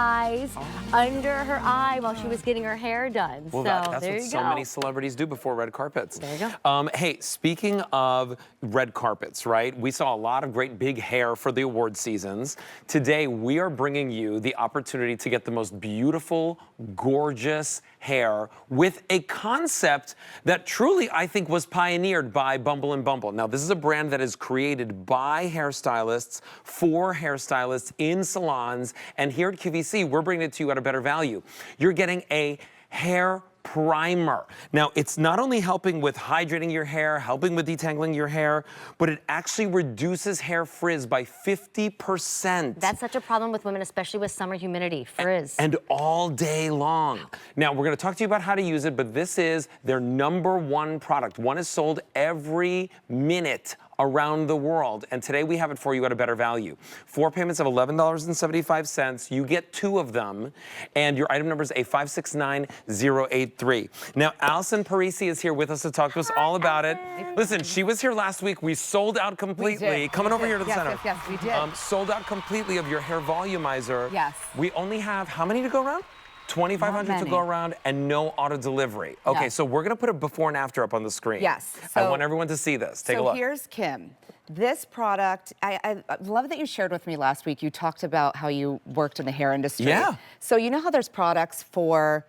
eyes under her eye while she was getting her hair done. Well, so that's there what you so go. many celebrities do before red carpets. There you go. Hey, speaking of red carpets, right? We saw a lot of great big hair for the award seasons. Today, we are bringing you the opportunity to get the most beautiful, gorgeous hair with a concept that truly, I think, was pioneered by Bumble and Bumble. Now, this is a brand that is created by hairstylists for hairstylists in salons, and here at QVC, we're bringing it to you at a better value. You're getting a hair primer. Now, it's not only helping with hydrating your hair, helping with detangling your hair, but it actually reduces hair frizz by 50%. That's such a problem with women, especially with summer humidity, frizz. And all day long. Now, we're gonna talk to you about how to use it, but this is their #1 product. One is sold every minute around the world, and today we have it for you at a better value. 4 payments of $11.75. You get 2 of them, and your item number is A569083. Now, Allison Parisi is here with us to talk to us all about it. Listen, she was here last week. We sold out completely. Coming over here to the center. Yes, we did. Sold out completely of your hair volumizer. Yes. We only have how many to go around? 2,500 to go around and no auto delivery. Okay, No. so we're gonna put a before and after up on the screen. Yes. I want everyone to see this. Take a look. So here's Kim. This product, I love that you shared with me last week. You talked about how you worked in the hair industry. Yeah. So you know how there's products for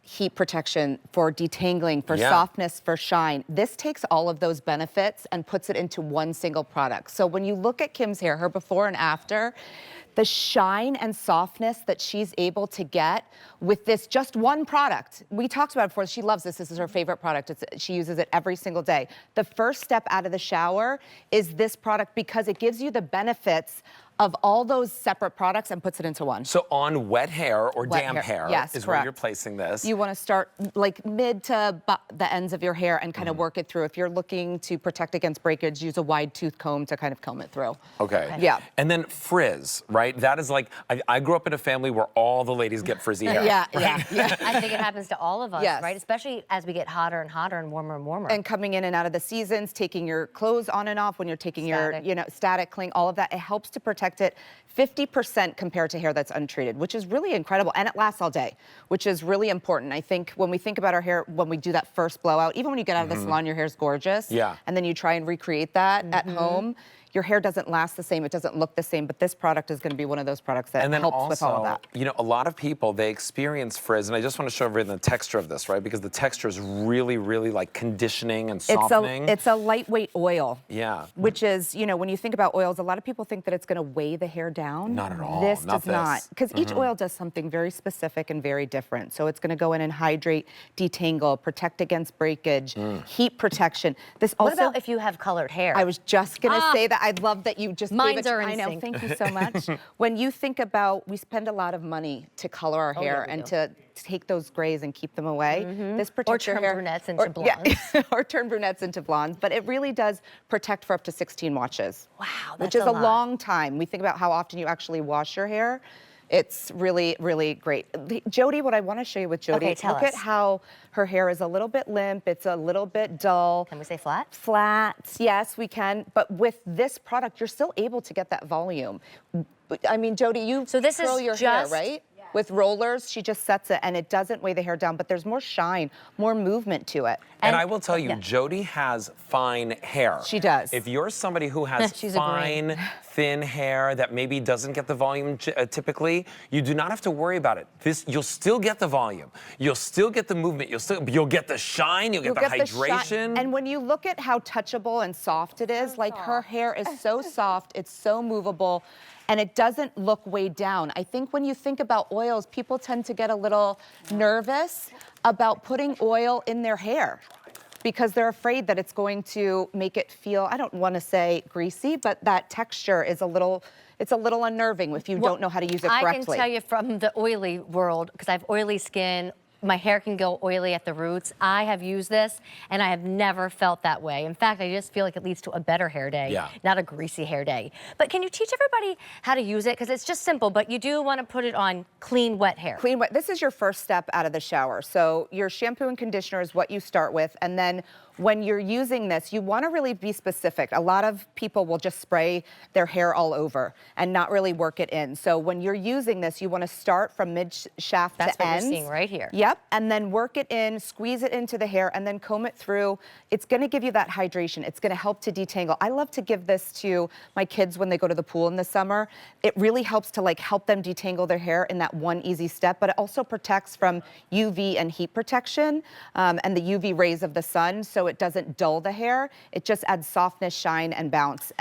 heat protection, for detangling, for softness, for shine. This takes all of those benefits and puts it into one single product. So when you look at Kim's hair, her before and after, the shine and softness that she's able to get with this just one product. We talked about it before, she loves this. This is her favorite product. She uses it every single day. The first step out of the shower is this product because it gives you the benefits of all those separate products and puts it into one. So on wet hair or damp hair Yes, is correct. where you're placing this. You want to start like mid to the ends of your hair and kind of work it through. If you're looking to protect against breakage, use a wide tooth comb to kind of comb it through. Okay. Yeah. And then frizz, right? That is like, I grew up in a family where all the ladies get frizzy hair. Yeah. I think it happens to all of us, Yes. right? Especially as we get hotter and hotter and warmer and warmer. And coming in and out of the seasons, taking your clothes on and off when you're taking Static. your, static clean, all of that, it helps to protect it 50% compared to hair that's untreated, which is really incredible. And it lasts all day, which is really important. I think when we think about our hair, when we do that first blowout, even when you get out of the salon, your hair's gorgeous. Yeah. And then you try and recreate that at home, your hair doesn't last the same, it doesn't look the same, but this product is gonna be one of those products that helps with all of that. You know, a lot of people, they experience frizz, and I just want to show everyone the texture of this, right? Because the texture is really, really like conditioning and softening. It's a lightweight oil. Yeah. Which is, when you think about oils, a lot of people think that it's gonna weigh the hair down. Not at all. This Not does not. this. Because each oil does something very specific and very different. So it's gonna go in and hydrate, detangle, protect against breakage, heat protection. This what also, about if you have colored hair? I was just gonna say that. I love that you just gave Mine's it to, are in I know, sync. thank you so much. When you think about, we spend a lot of money to color our hair we and do. to take those grays and keep them away. This protects your turn hair. brunettes into blondes. Or turn brunettes into blondes. But it really does protect for up to 16 washes. Wow, Which that's is a lot. long time. We think about how often you actually wash your hair. It's really, really great. Jody, what I want to show you with Jody, Okay, tell look us. at how her hair is a little bit limp. It's a little bit dull. Can we say flat? Flat, yes, we can. But with this product, you're still able to get that volume. I mean, Jody, you So this is curl your hair, just- right? With rollers, she just sets it, and it doesn't weigh the hair down, but there's more shine, more movement to it. And I will tell you, Jody has fine hair. She does. If you're somebody who has She's fine, thin hair that maybe doesn't get the volume typically, you do not have to worry about it. You'll still get the volume. You'll still get the movement. You'll get the shine. You'll get the hydration. And when you look at how touchable and soft it is, like her hair is so soft, it's so movable, and it doesn't look weighed down. I think when you think about oils, people tend to get a little nervous about putting oil in their hair because they're afraid that it's going to make it feel, I don't want to say greasy, but that texture is it's a little unnerving if you don't know how to use it correctly. I can tell you from the oily world, because I have oily skin, my hair can go oily at the roots. I have used this and I have never felt that way. In fact, I just feel like it leads to a better hair day, not a greasy hair day. But can you teach everybody how to use it? Because it's just simple, but you do want to put it on clean, wet hair. Clean, wet. This is your first step out of the shower. So your shampoo and conditioner is what you start with. And then when you're using this, you want to really be specific. A lot of people will just spray their hair all over and not really work it in. So when you're using this, you want to start from mid-shaft to ends. That's what you're seeing right here. Yep, and then work it in, squeeze it into the hair, and then comb it through. It's going to give you that hydration. It's going to help to detangle. I love to give this to my kids when they go to the pool in the summer. It really helps to like help them detangle their hair in that one easy step, but it also protects from UV and heat protection and the UV rays of the sun. So it doesn't dull the hair. It just adds softness, shine, and bounce.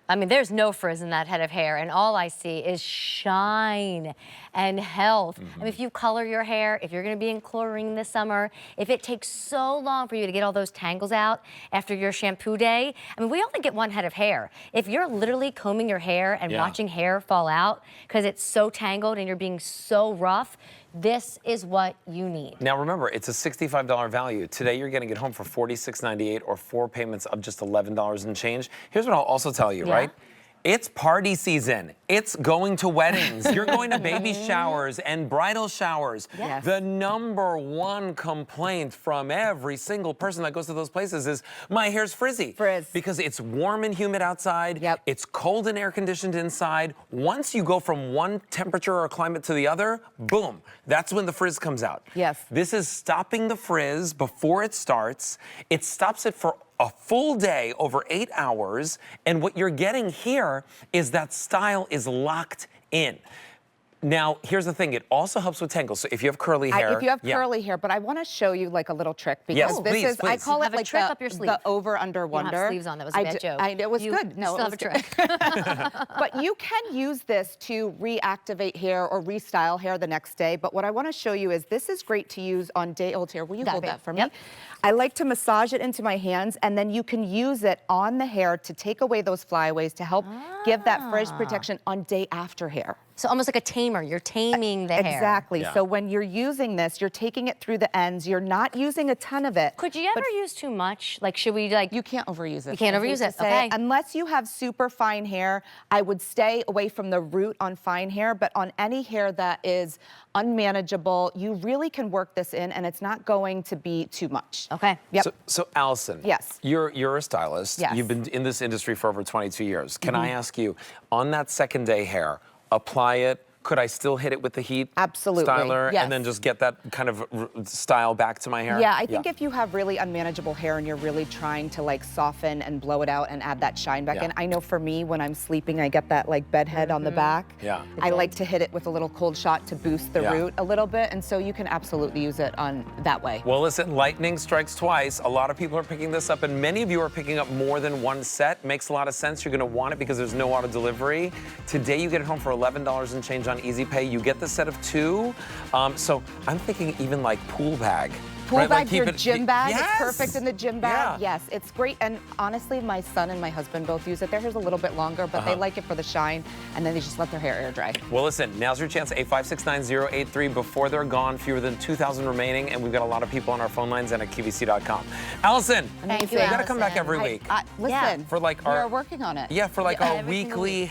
I mean, there's no frizz in that head of hair, and all I see is shine and health. I mean, if you color your hair, if you're gonna be in chlorine this summer, if it takes so long for you to get all those tangles out after your shampoo day, I mean, we only get one head of hair. If you're literally combing your hair and watching hair fall out because it's so tangled and you're being so rough, this is what you need. Now remember, it's a $65 value. Today you're getting it home for $46.98 or 4 payments of just $11 and change. Here's what I'll also tell you, right? It's party season. It's going to weddings. You're going to baby showers and bridal showers. Yes. The #1 complaint from every single person that goes to those places is, my hair's frizzy. Frizz. Because it's warm and humid outside. It's cold and air conditioned inside. Once you go from one temperature or climate to the other, boom, that's when the frizz comes out. Yes. This is stopping the frizz before it starts. It stops it for a full day, over 8 hours, and what you're getting here is that style is locked in. Now, here's the thing, it also helps with tangles. So if you have curly hair. If you have curly hair, but I want to show you like a little trick because this is, I call it like trick up your sleeve. The over under wonder. You don't have sleeves on, that was a bad joke. It was good. No, still it was have a trick. But you can use this to reactivate hair or restyle hair the next day. But what I want to show you is this is great to use on day old hair. Will you hold that for me? I like to massage it into my hands, and then you can use it on the hair to take away those flyaways to help give that frizz protection on day after hair. So almost like a tamer, you're taming the hair. Exactly. So when you're using this, you're taking it through the ends. You're not using a ton of it. Could you ever use too much? Like, should we like? You can't overuse it. You can't overuse it, okay. Unless you have super fine hair, I would stay away from the root on fine hair, but on any hair that is unmanageable, you really can work this in and it's not going to be too much. Okay. Yep. So Allison, you're a stylist. You've been in this industry for over 22 years. Can I ask you, on that second day hair, apply it, could I still hit it with the heat styler and then just get that kind of style back to my hair? Yeah, I think if you have really unmanageable hair and you're really trying to like soften and blow it out and add that shine back in. I know for me, when I'm sleeping, I get that like bed head on the back. I like to hit it with a little cold shot to boost the root a little bit, and so you can absolutely use it on that way. Well, listen, lightning strikes twice. A lot of people are picking this up, and many of you are picking up more than one set. Makes a lot of sense. You're gonna want it because there's no auto delivery. Today, you get it home for $11 and change on Easy Pay. You get the set of 2. So I'm thinking even like pool bag. Pool bag, your gym bag. It's perfect in the gym bag. Yes, it's great. And honestly, my son and my husband both use it. Their hair's a little bit longer, but they like it for the shine, and then they just let their hair air dry. Well, listen, now's your chance, 8569083. Before they're gone, fewer than 2,000 remaining, and we've got a lot of people on our phone lines and at QVC.com. Allison, thank you, gotta come back every week. Listen, for like we are working on it. Yeah, for like our weekly